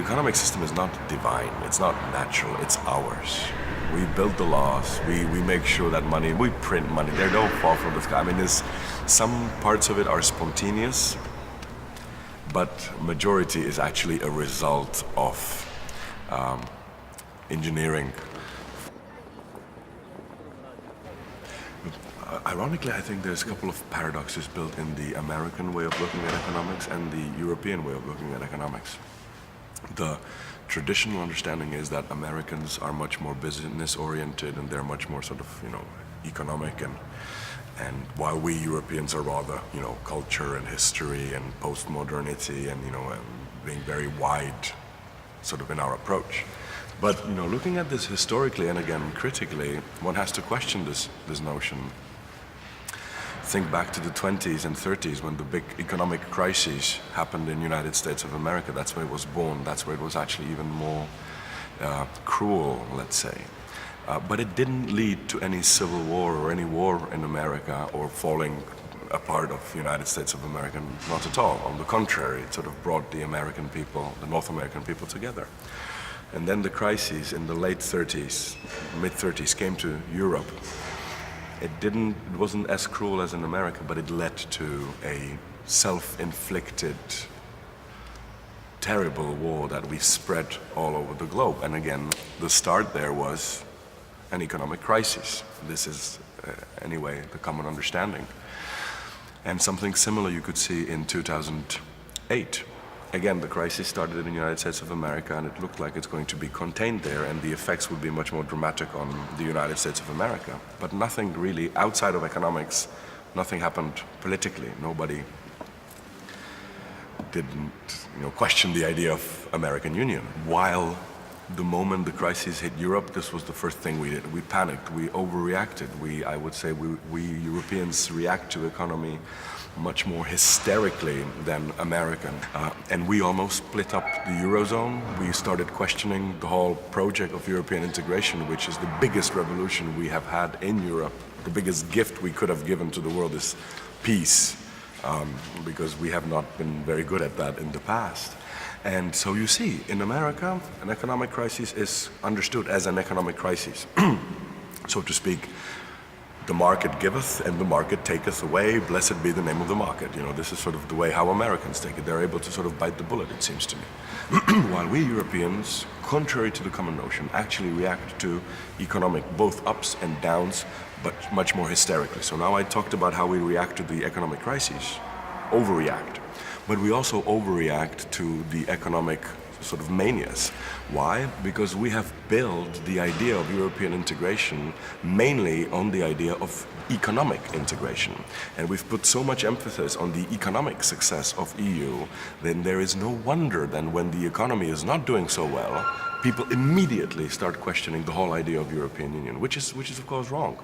economic system is not divine, it's not natural, it's ours. We build the laws, we make sure that money, we print money, they don't fall from the sky. I mean, some parts of it are spontaneous, but majority is actually a result of engineering. Ironically, I think there's a couple of paradoxes built in the American way of looking at economics and the European way of looking at economics. The traditional understanding is that Americans are much more business-oriented and they're much more sort of, economic, and while we Europeans are rather, culture and history and post-modernity and, being very wide sort of in our approach. But, looking at this historically and again critically, one has to question this notion. Think back to the 20s and 30s when the big economic crises happened in the United States of America. That's where it was born. That's where it was actually even more cruel, let's say. But it didn't lead to any civil war or any war in America or falling apart of the United States of America. Not at all. On the contrary, it sort of brought the American people, the North American people together. And then the crises in the late 30s, mid-30s came to Europe. It wasn't as cruel as in America, but it led to a self-inflicted, terrible war that we spread all over the globe. And again, the start there was an economic crisis. This is, anyway, the common understanding. And something similar you could see in 2008. Again, the crisis started in the United States of America, and it looked like it's going to be contained there, and the effects would be much more dramatic on the United States of America. But nothing really, outside of economics, nothing happened politically. Nobody didn't, question the idea of American Union. While the moment the crisis hit Europe, this was the first thing we did. We panicked, we overreacted. I would say we Europeans react to economy much more hysterically than American. And we almost split up the Eurozone. We started questioning the whole project of European integration, which is the biggest revolution we have had in Europe. The biggest gift we could have given to the world is peace, because we have not been very good at that in the past. And so you see, in America, an economic crisis is understood as an economic crisis. So to speak, the market giveth and the market taketh away, blessed be the name of the market. This is sort of the way how Americans take it. They're able to sort of bite the bullet, it seems to me. While we Europeans, contrary to the common notion, actually react to economic, both ups and downs, but much more hysterically. So now I talked about how we react to the economic crises, overreact. But we also overreact to the economic sort of manias. Why? Because we have built the idea of European integration mainly on the idea of economic integration. And we've put so much emphasis on the economic success of EU, then there is no wonder then when the economy is not doing so well, people immediately start questioning the whole idea of European Union, which is of course wrong.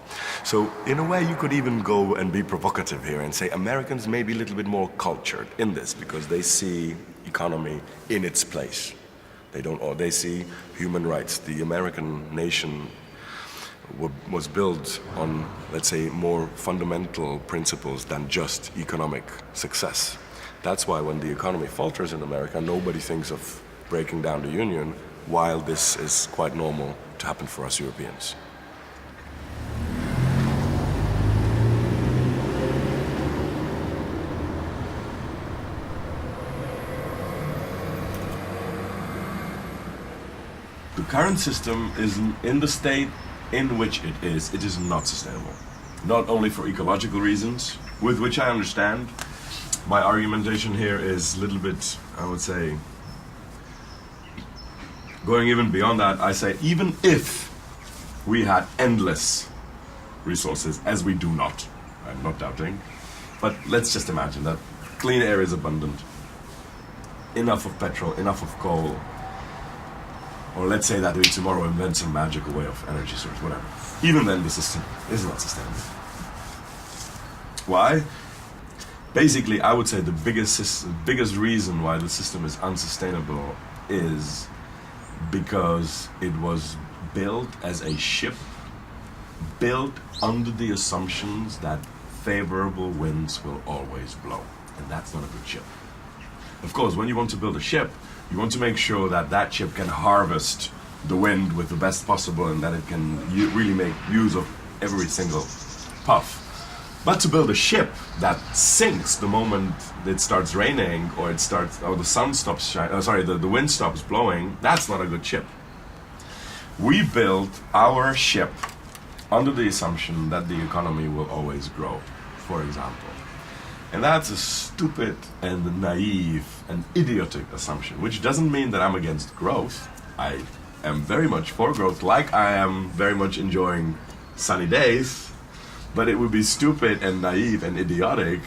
So in a way you could even go and be provocative here and say Americans may be a little bit more cultured in this because they see economy in its place. They see human rights. The American nation was built on, let's say, more fundamental principles than just economic success. That's why when the economy falters in America, nobody thinks of breaking down the union, while this is quite normal to happen for us Europeans. The current system is in the state in which it is not sustainable. Not only for ecological reasons, with which I understand. My argumentation here is a little bit, I would say, going even beyond that. I say even if we had endless resources, as we do not, I'm not doubting, but let's just imagine that clean air is abundant, enough of petrol, enough of coal, or let's say that we tomorrow invent some magical way of energy source, whatever. Even then the system is not sustainable. Why? Basically, I would say the biggest reason why the system is unsustainable is because it was built as a ship, built under the assumptions that favorable winds will always blow. And that's not a good ship. Of course, when you want to build a ship, You want to make sure that that ship can harvest the wind with the best possible and that it can really make use of every single puff. But to build a ship that sinks the moment it starts raining or the sun stops shining, the wind stops blowing, that's not a good ship. We built our ship under the assumption that the economy will always grow, for example. And that's a stupid and naive and idiotic assumption, which doesn't mean that I'm against growth. I am very much for growth, like I am very much enjoying sunny days, but it would be stupid and naive and idiotic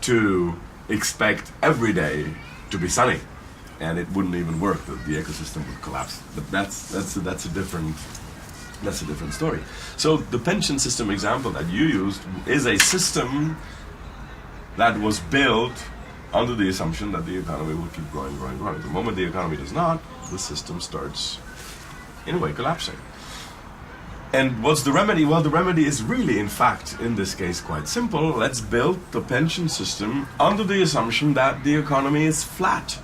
to expect every day to be sunny, and it wouldn't even work. The ecosystem would collapse. But that's a different story. So the pension system example that you used is a system that was built under the assumption that the economy will keep growing. The moment the economy does not, the system starts, in a way, collapsing. And what's the remedy? Well, the remedy is really, in fact, in this case, quite simple. Let's build the pension system under the assumption that the economy is flat.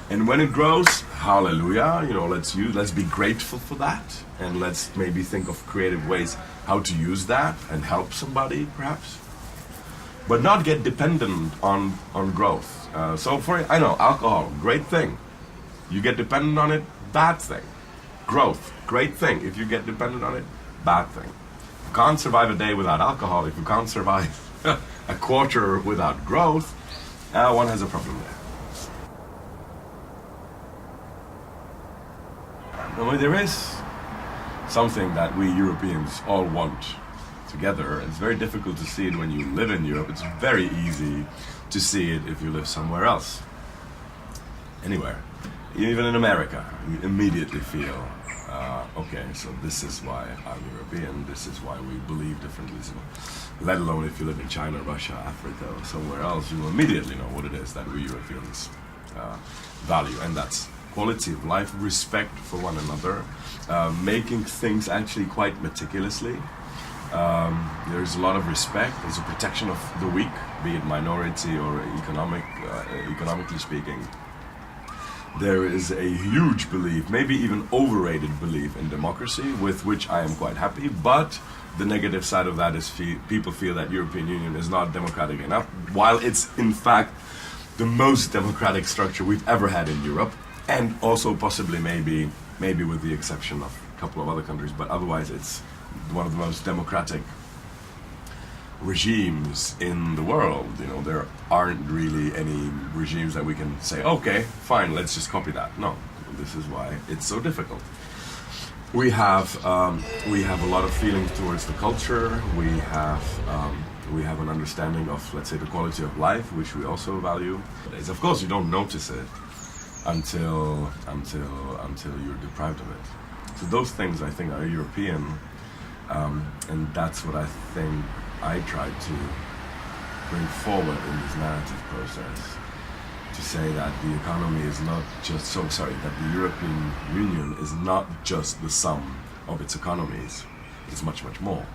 And when it grows, hallelujah, let's be grateful for that. And let's maybe think of creative ways how to use that and help somebody, perhaps. But not get dependent on growth. I know, alcohol, great thing. You get dependent on it, bad thing. Growth, great thing. If you get dependent on it, bad thing. You can't survive a day without alcohol. If you can't survive a quarter without growth, one has a problem there. There is something that we Europeans all want together. It's very difficult to see it when you live in Europe. It's very easy to see it if you live somewhere else. Anywhere. Even in America, you immediately feel, okay, so this is why I'm European, this is why we believe differently. So, let alone if you live in China, Russia, Africa, or somewhere else, you will immediately know what it is that we Europeans value. And that's quality of life, respect for one another, making things actually quite meticulously. There's a lot of respect, there's a protection of the weak, be it minority or economically speaking. There is a huge belief, maybe even overrated belief in democracy, with which I am quite happy, but the negative side of that is people feel that European Union is not democratic enough, while it's in fact the most democratic structure we've ever had in Europe, and also possibly maybe with the exception of a couple of other countries, but otherwise it's one of the most democratic regimes in the world. There aren't really any regimes that we can say, okay, fine, let's just copy that. No, this is why it's so difficult. We have a lot of feelings towards the culture. We have an understanding of, let's say, the quality of life, which we also value. Of course, you don't notice it until you're deprived of it. So those things, I think, are European, and that's what I think I tried to bring forward in this narrative process, to say that the economy is not just, that the European Union is not just the sum of its economies, it's much, much more.